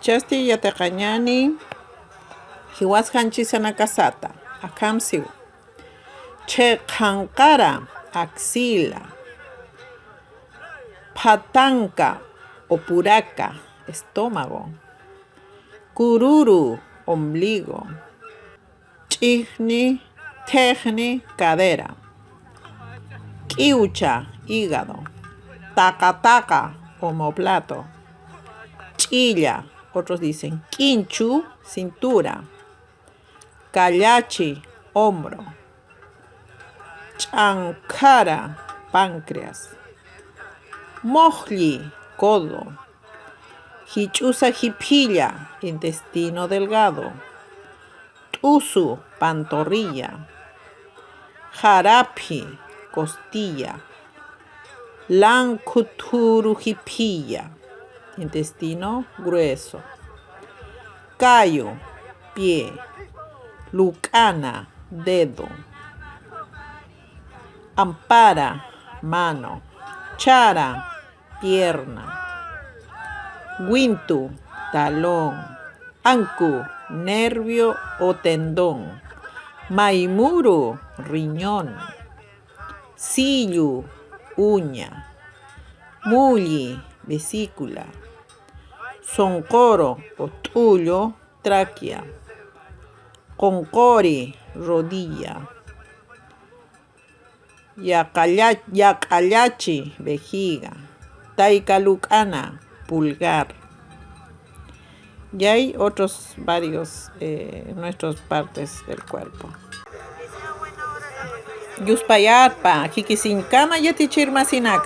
Kichasti yataqañani hiwasqanchis sanakasata akamsiw. Che qanqara axila. Patanka o puraca, estómago. Kururu, ombligo. Ch'ijni, tejni, cadera. Kiucha, hígado. Taca, omoplato. Chilla, otros dicen quinchu, cintura. Callachi, hombro. Chankara, páncreas. Mojli, codo. Hichusa hipilla, intestino delgado. Tusu, pantorrilla. Jarapi, costilla. Lankuturu-hipilla, intestino grueso. Callo, pie. Lucana, dedo. Ampara, mano. Chara, pierna. Guintu, talón. Ancu, nervio o tendón. Maimuru, riñón. Sillu, uña. Mulli, vesícula. Soncoro o tullo, tráquea. Concori, rodilla. Yacallachi, vejiga. Taicalucana, pulgar. Y hay otros varios nuestras partes del cuerpo. Yuspayarpa, kikisinkama yatichirmasinak.